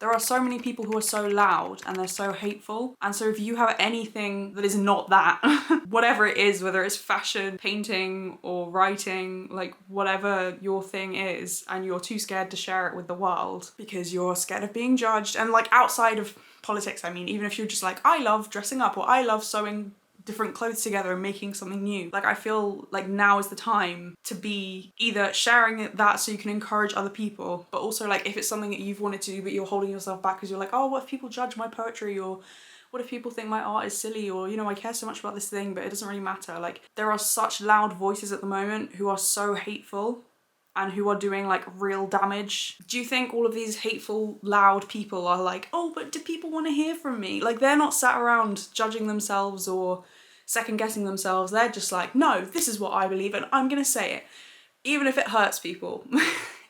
There are so many people who are so loud and they're so hateful. And so if you have anything that is not that, whatever it is, whether it's fashion, painting or writing, like whatever your thing is, and you're too scared to share it with the world because you're scared of being judged, and like outside of politics, I mean, even if you're just like, I love dressing up or I love sewing different clothes together and making something new. Like, I feel like now is the time to be either sharing that so you can encourage other people, but also like if it's something that you've wanted to do but you're holding yourself back because you're like, oh, what if people judge my poetry, or what if people think my art is silly, or, you know, I care so much about this thing but it doesn't really matter. Like, there are such loud voices at the moment who are so hateful and who are doing like real damage. Do you think all of these hateful, loud people are like, oh, but do people want to hear from me? Like, they're not sat around judging themselves or second guessing themselves. They're just like, no, this is what I believe and I'm gonna say it, even if it hurts people.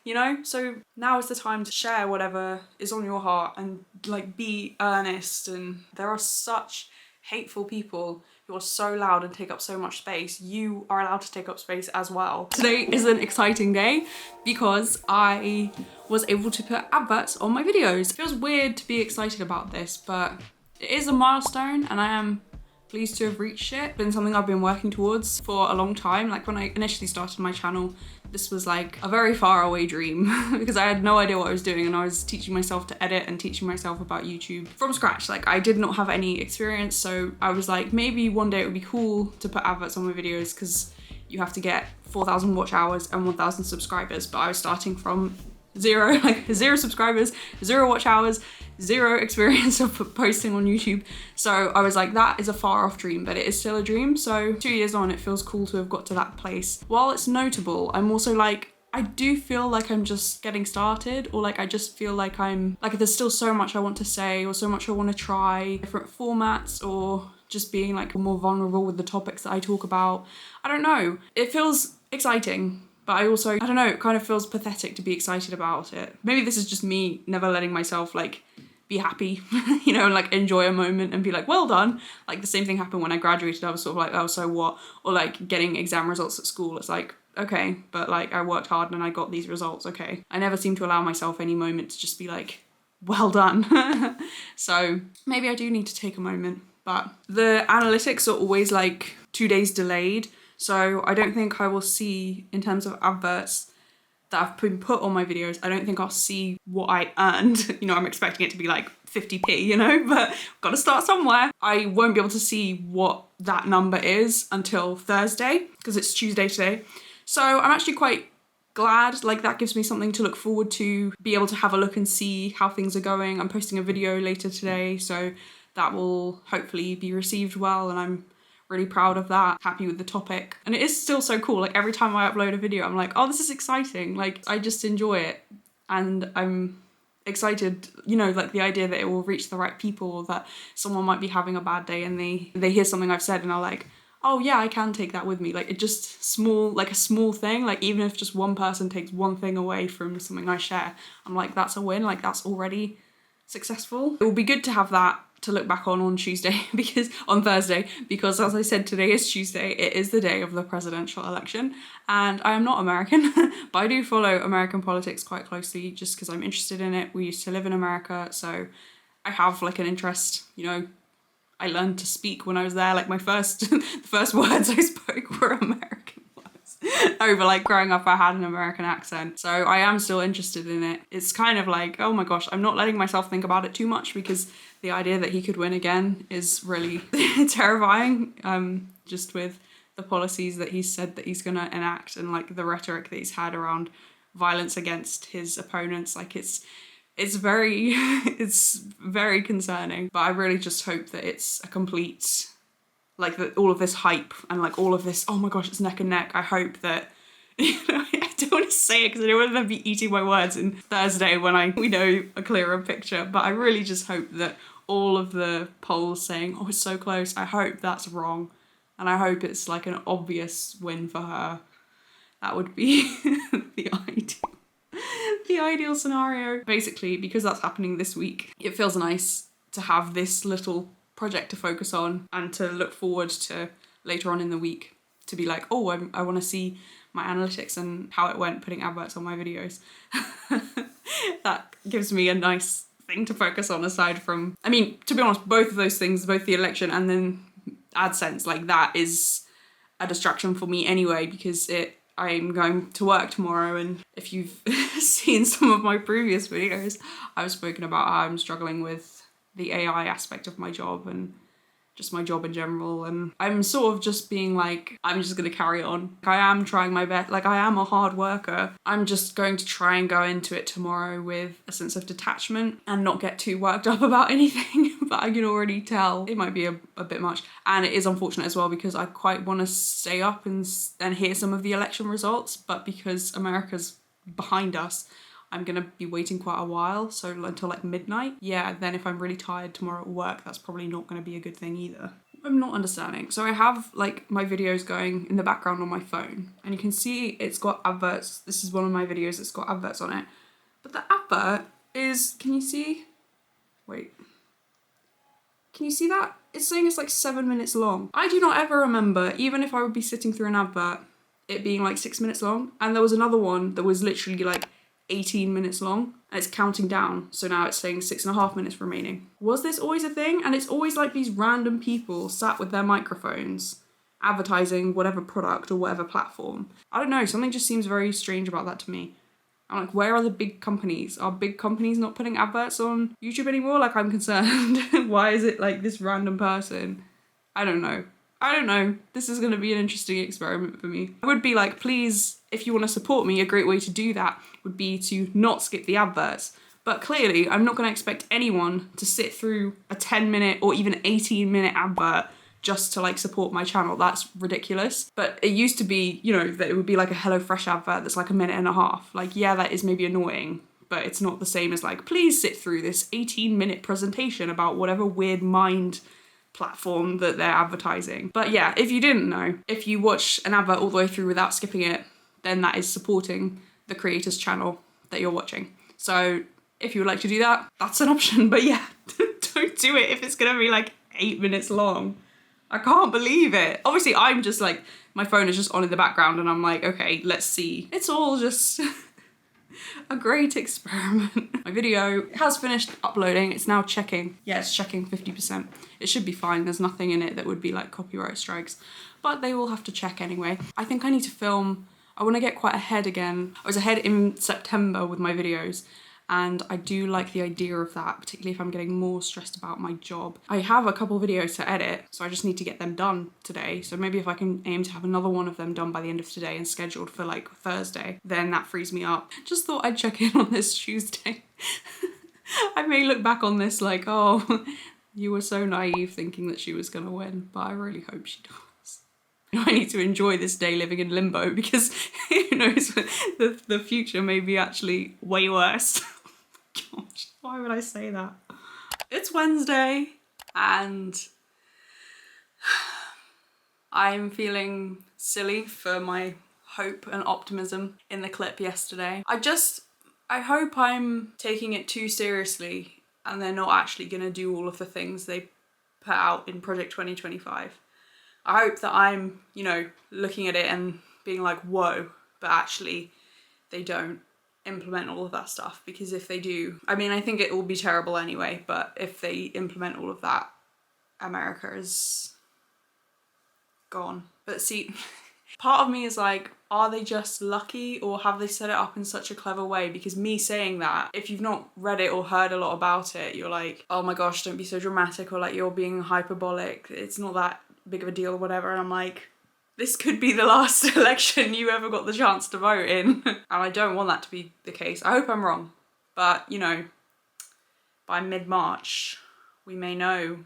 You know? So now is the time to share whatever is on your heart and like be earnest. And there are such hateful people who are so loud and take up so much space. You are allowed to take up space as well. Today is an exciting day because I was able to put adverts on my videos. It feels weird to be excited about this, but it is a milestone and I am pleased to have reached it. It's been something I've been working towards for a long time. Like, when I initially started my channel, this was like a very far away dream because I had no idea what I was doing, and I was teaching myself to edit and teaching myself about YouTube from scratch. Like, I did not have any experience, so I was like, maybe one day it would be cool to put adverts on my videos because you have to get 4,000 watch hours and 1,000 subscribers, but I was starting from zero, like 0 subscribers, 0 watch hours, 0 experience of posting on YouTube. So I was like, that is a far off dream, but it is still a dream. So 2 years on, it feels cool to have got to that place. While it's notable, I'm also like, I do feel like I'm just getting started, or like I just feel like I'm like, there's still so much I want to say, or so much I want to try, different formats, or just being like more vulnerable with the topics that I talk about. I don't know. It feels exciting. But I also, I don't know, it kind of feels pathetic to be excited about it. Maybe this is just me never letting myself like be happy, you know, and like enjoy a moment and be like, well done. Like, the same thing happened when I graduated. I was sort of like, oh, so what? Or like getting exam results at school. It's like, okay, but like I worked hard and I got these results, okay. I never seem to allow myself any moment to just be like, well done. So maybe I do need to take a moment. But the analytics are always like 2 days delayed. So I don't think I will see, in terms of adverts that have been put on my videos, I don't think I'll see what I earned. You know, I'm expecting it to be like 50p, you know, but gotta start somewhere. I won't be able to see what that number is until Thursday, because it's Tuesday today. So I'm actually quite glad, like that gives me something to look forward to, be able to have a look and see how things are going. I'm posting a video later today, so that will hopefully be received well, and I'm really proud of that, happy with the topic. And it is still so cool. Like, every time I upload a video, I'm like, oh, this is exciting. Like, I just enjoy it. And I'm excited, you know, like the idea that it will reach the right people, or that someone might be having a bad day and they hear something I've said and are like, oh yeah, I can take that with me. Like, it just small, like a small thing. Like, even if just one person takes one thing away from something I share, I'm like, that's a win. Like, that's already successful. It will be good to have that to look back on Tuesday, because on Thursday, because as I said, today is Tuesday. It is the day of the presidential election, and I am not American, but I do follow American politics quite closely just because I'm interested in it. We used to live in America, so I have like an interest, you know. I learned to speak when I was there. Like, my the first words I spoke were American words. Over like growing up, I had an American accent, so I am still interested in it. It's kind of like, oh my gosh, I'm not letting myself think about it too much, because the idea that he could win again is really terrifying, just with the policies that he's said that he's gonna enact, and like the rhetoric that he's had around violence against his opponents. Like, it's very it's very concerning. But I really just hope that it's a complete, like, that all of this hype and like all of this, oh my gosh, it's neck and neck. I hope that, you know, I don't want to say it because I don't want to be eating my words in Thursday when we know a clearer picture, but I really just hope that all of the polls saying, oh, it's so close, I hope that's wrong. And I hope it's like an obvious win for her. That would be the ideal scenario. Basically, because that's happening this week, it feels nice to have this little project to focus on and to look forward to later on in the week, to be like, oh, I want to see my analytics and how it went putting adverts on my videos. That gives me a nice thing to focus on aside from, I mean, to be honest, both of those things, both the election and then AdSense, like that is a distraction for me anyway, because I'm going to work tomorrow, and if you've seen some of my previous videos, I've spoken about how I'm struggling with the AI aspect of my job and just my job in general, and I'm sort of just being like, I'm just gonna carry on. I am trying my best, like I am a hard worker. I'm just going to try and go into it tomorrow with a sense of detachment and not get too worked up about anything, but I can already tell it might be a bit much. And it is unfortunate as well, because I quite want to stay up and hear some of the election results, but because America's behind us, I'm gonna be waiting quite a while, so until like midnight. Yeah, then if I'm really tired tomorrow at work, that's probably not gonna be a good thing either. I'm not understanding. So I have like my videos going in the background on my phone, and you can see it's got adverts. This is one of my videos that's got adverts on it. But the advert is, can you see? Wait. Can you see that? It's saying it's like 7 minutes long. I do not ever remember, even if I would be sitting through an advert, it being like 6 minutes long. And there was another one that was literally like 18 minutes long, and it's counting down, so now it's saying 6.5 minutes remaining. Was this always a thing? And it's always like these random people sat with their microphones advertising whatever product or whatever platform. I don't know, something just seems very strange about that to me. I'm like, where are the big companies? Are big companies not putting adverts on YouTube anymore? Like, I'm concerned. Why is it like this random person? I don't know. This is going to be an interesting experiment for me. I would be like, please, if you want to support me, a great way to do that would be to not skip the adverts. But clearly, I'm not going to expect anyone to sit through a 10-minute or even 18-minute advert just to like support my channel. That's ridiculous. But it used to be, you know, that it would be like a HelloFresh advert that's like 1.5 minutes. Like, yeah, that is maybe annoying, but it's not the same as like, please sit through this 18-minute presentation about whatever weird mind platform that they're advertising. But yeah, if you didn't know, if you watch an advert all the way through without skipping it, then that is supporting the creator's channel that you're watching. So if you would like to do that, that's an option. But yeah, don't do it if it's gonna be like 8 minutes long. I can't believe it. Obviously, I'm just like, my phone is just on in the background and I'm like, okay, let's see. It's all just a great experiment. My video has finished uploading. It's now checking. Yeah, it's checking 50%. It should be fine. There's nothing in it that would be like copyright strikes, but they will have to check anyway. I think I need to film. I want to get quite ahead again. I was ahead in September with my videos, and I do like the idea of that, particularly if I'm getting more stressed about my job. I have a couple videos to edit, so I just need to get them done today. So maybe if I can aim to have another one of them done by the end of today and scheduled for like Thursday, then that frees me up. Just thought I'd check in on this Tuesday. I may look back on this like, oh, you were so naive thinking that she was gonna win, but I really hope she does. I need to enjoy this day living in limbo, because who knows, the future may be actually way worse. Gosh, why would I say that? It's Wednesday and I'm feeling silly for my hope and optimism in the clip yesterday. I hope I'm taking it too seriously and they're not actually gonna do all of the things they put out in Project 2025. I hope that I'm, you know, looking at it and being like, whoa, but actually they don't implement all of that stuff, because if they do, I mean, I think it will be terrible anyway, but if they implement all of that, America is gone. But see, part of me is like, are they just lucky, or have they set it up in such a clever way? Because me saying that, if you've not read it or heard a lot about it, you're like, oh my gosh, don't be so dramatic, or like, you're being hyperbolic, it's not that big of a deal or whatever. And I'm like, this could be the last election you ever got the chance to vote in. And I don't want that to be the case. I hope I'm wrong. But, you know, by mid-March, we may know,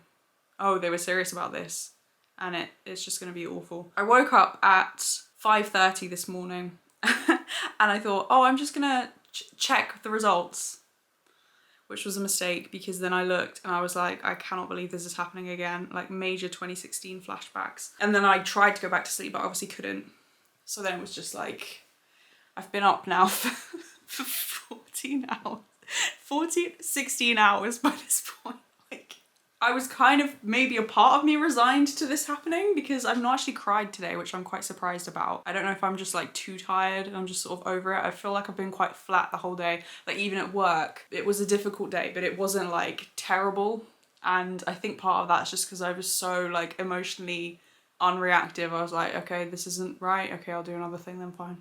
oh, they were serious about this. And it's just going to be awful. I woke up at 5:30 this morning and I thought, oh, I'm just going to check the results, which was a mistake, because then I looked and I was like, I cannot believe this is happening again. Like major 2016 flashbacks. And then I tried to go back to sleep, but obviously couldn't. So then it was just like, I've been up now for 14 hours. 16 hours by this point. Like, I was kind of, maybe a part of me resigned to this happening because I've not actually cried today, which I'm quite surprised about. I don't know if I'm just like too tired and I'm just sort of over it. I feel like I've been quite flat the whole day. Like even at work, it was a difficult day, but it wasn't like terrible. And I think part of that's just because I was so like emotionally unreactive. I was like, okay, this isn't right. Okay, I'll do another thing then, fine.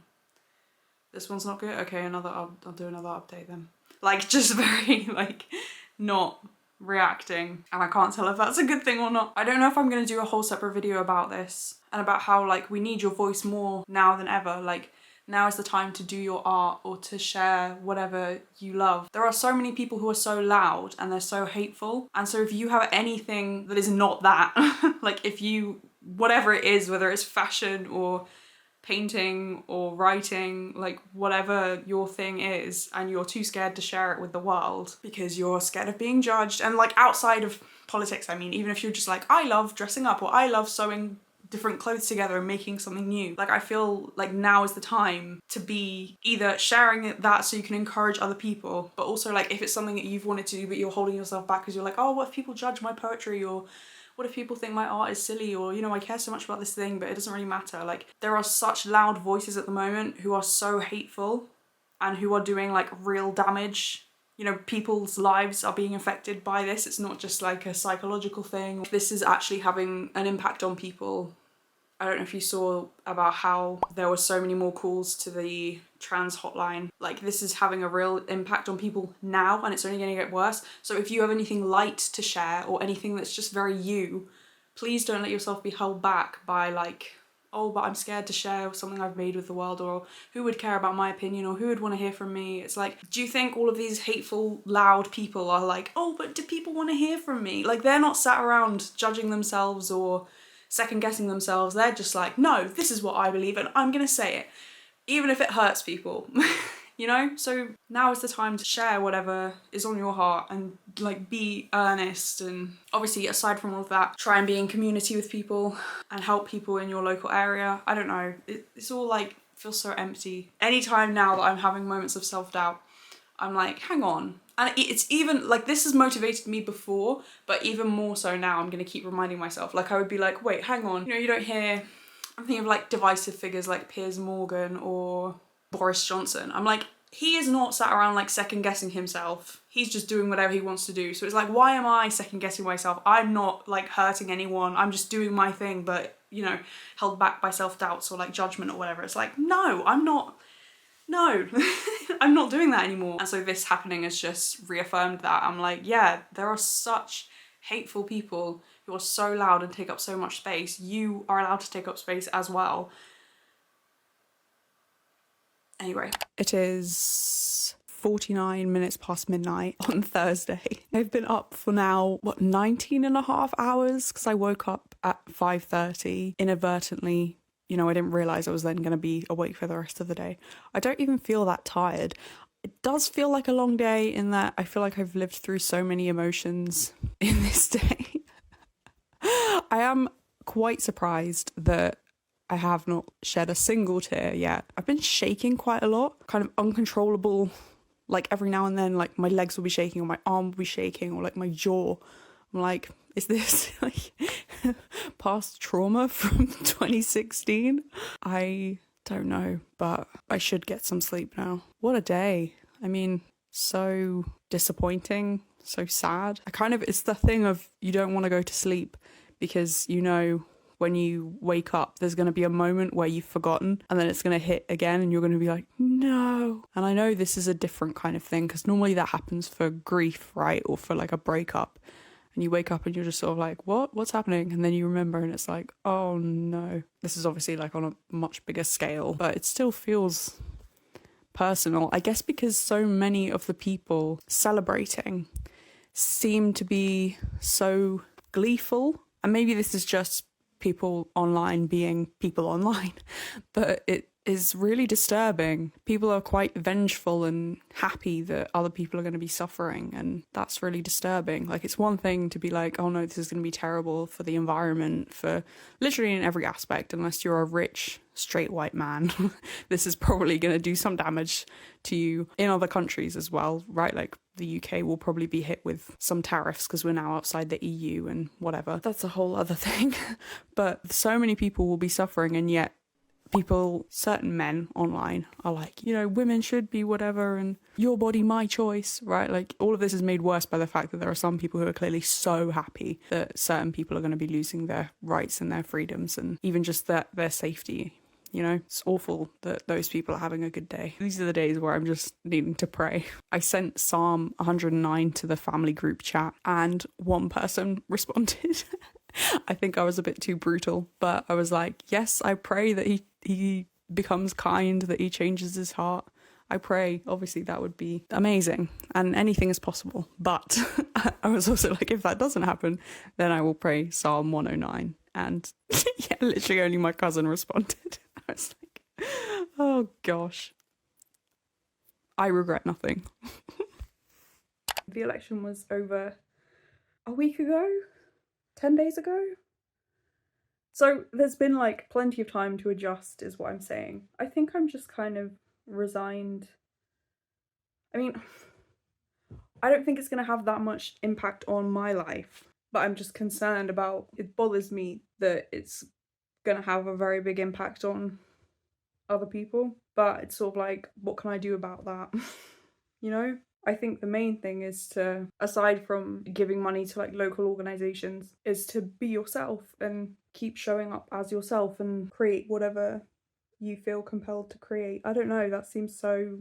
This one's not good. Okay, I'll do another update then. Like just very like not reacting, and I can't tell if that's a good thing or not. I don't know if I'm gonna do a whole separate video about this and about how like we need your voice more now than ever. Like now is the time to do your art or to share whatever you love. There are so many people who are so loud and they're so hateful, and so if you have anything that is not that like if you, whatever it is, whether it's fashion or painting or writing, like whatever your thing is, and you're too scared to share it with the world because you're scared of being judged, and like outside of politics, I mean, even if you're just like, I love dressing up or I love sewing different clothes together and making something new, like I feel like now is the time to be either sharing that so you can encourage other people, but also like if it's something that you've wanted to do but you're holding yourself back because you're like, oh, what if people judge my poetry, or what if people think my art is silly, or, you know, I care so much about this thing, but it doesn't really matter. Like, there are such loud voices at the moment who are so hateful and who are doing, like, real damage. You know, people's lives are being affected by this. It's not just, like, a psychological thing. This is actually having an impact on people. I don't know if you saw about how there were so many more calls to the trans hotline. Like, this is having a real impact on people now, and it's only going to get worse. So if you have anything light to share or anything that's just very you, please don't let yourself be held back by like, oh, but I'm scared to share something I've made with the world, or who would care about my opinion, or who would want to hear from me. It's like, do you think all of these hateful, loud people are like, oh, but do people want to hear from me? Like, they're not sat around judging themselves or second guessing themselves. They're just like, no, this is what I believe and I'm gonna say it, even if it hurts people. You know? So now is the time to share whatever is on your heart and like be earnest, and obviously aside from all of that, try and be in community with people and help people in your local area. I don't know, it's all like feels so empty. Anytime now that I'm having moments of self-doubt, I'm like, hang on. And it's even, like, this has motivated me before, but even more so now, I'm gonna keep reminding myself. Like, I would be like, wait, hang on. You know, you don't hear, I'm thinking of, like, divisive figures like Piers Morgan or Boris Johnson. I'm like, he is not sat around, like, second-guessing himself. He's just doing whatever he wants to do. So it's like, why am I second-guessing myself? I'm not, like, hurting anyone. I'm just doing my thing, but, you know, held back by self-doubts or, like, judgment or whatever. It's like, no, I'm not. No, I'm not doing that anymore. And so this happening has just reaffirmed that. I'm like, yeah, there are such hateful people who are so loud and take up so much space. You are allowed to take up space as well. Anyway, it is 49 minutes past midnight on Thursday. I've been up for now, 19 and a half hours, because I woke up at 5:30 inadvertently. You know, I didn't realise I was then going to be awake for the rest of the day. I don't even feel that tired. It does feel like a long day in that I feel like I've lived through so many emotions in this day. I am quite surprised that I have not shed a single tear yet. I've been shaking quite a lot, kind of uncontrollable. Like every now and then, like my legs will be shaking or my arm will be shaking or like my jaw. I'm like, is this like past trauma from 2016? I don't know, but I should get some sleep now. What a day. I mean, so disappointing, so sad. It's the thing of you don't want to go to sleep because you know when you wake up, there's going to be a moment where you've forgotten and then it's going to hit again and you're going to be like, no. And I know this is a different kind of thing because normally that happens for grief, right? Or for like a breakup. And you wake up and you're just sort of like, what's happening? And then you remember and it's like, oh no. This is obviously like on a much bigger scale, but it still feels personal. I guess because so many of the people celebrating seem to be so gleeful. And maybe this is just people online being people online, but it is really disturbing. People are quite vengeful and happy that other people are going to be suffering, and that's really disturbing. Like, it's one thing to be like, oh no, this is going to be terrible for the environment, for literally in every aspect, unless you're a rich, straight white man. This is probably going to do some damage to you in other countries as well, right? Like, the UK will probably be hit with some tariffs because we're now outside the EU and whatever. That's a whole other thing. But so many people will be suffering, and yet people, certain men online are like, you know, women should be whatever and your body, my choice, right? Like, all of this is made worse by the fact that there are some people who are clearly so happy that certain people are going to be losing their rights and their freedoms and even just their safety. You know, it's awful that those people are having a good day. These are the days where I'm just needing to pray. I sent Psalm 109 to the family group chat and one person responded. I think I was a bit too brutal, but I was like, yes, I pray that he becomes kind, that he changes his heart. I pray, obviously that would be amazing and anything is possible. But I was also like, if that doesn't happen, then I will pray Psalm 109. And yeah, literally only my cousin responded. I was like, oh gosh. I regret nothing. The election was over a week ago, 10 days ago. So there's been like plenty of time to adjust is what I'm saying. I think I'm just kind of resigned. I mean, I don't think it's going to have that much impact on my life, but I'm just concerned about, it bothers me that it's going to have a very big impact on other people, but it's sort of like, what can I do about that? You know? I think the main thing is to, aside from giving money to like local organizations, is to be yourself and keep showing up as yourself and create whatever you feel compelled to create. I don't know, that seems so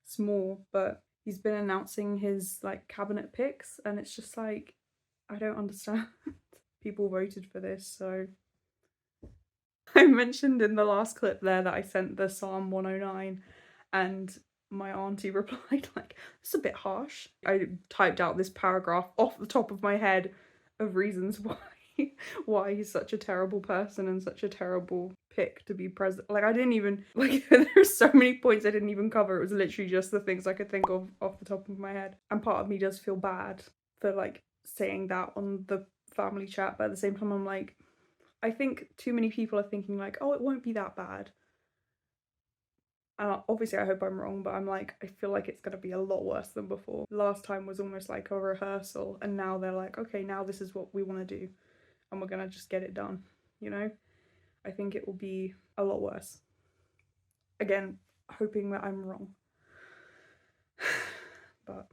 small, but he's been announcing his like cabinet picks and it's just like, I don't understand. People voted for this, so I mentioned in the last clip there that I sent the Psalm 109 and my auntie replied like, it's a bit harsh. I typed out this paragraph off the top of my head of reasons why he's such a terrible person and such a terrible pick to be president. Like, I didn't even, like, there's so many points I didn't even cover. It was literally just the things I could think of off the top of my head. And part of me does feel bad for like saying that on the family chat, but at the same time I'm like, I think too many people are thinking like, oh, it won't be that bad. And obviously I hope I'm wrong, but I'm like, I feel like it's going to be a lot worse than before. Last time was almost like a rehearsal, and now they're like, okay, now this is what we want to do, and we're going to just get it done, you know? I think it will be a lot worse. Again, hoping that I'm wrong. But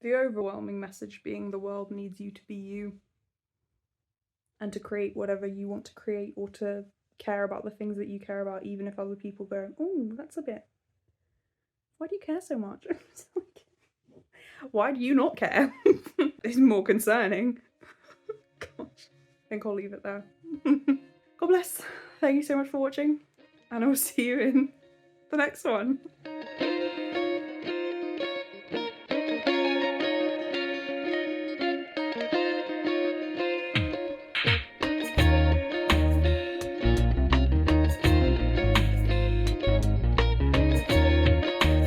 the overwhelming message being the world needs you to be you, and to create whatever you want to create, or to care about the things that you care about, even if other people go, oh, that's a bit, why do you care so much? It's like, why do you not care? It's more concerning. Gosh, I think I'll leave it there. God bless. Thank you so much for watching, and I will see you in the next one.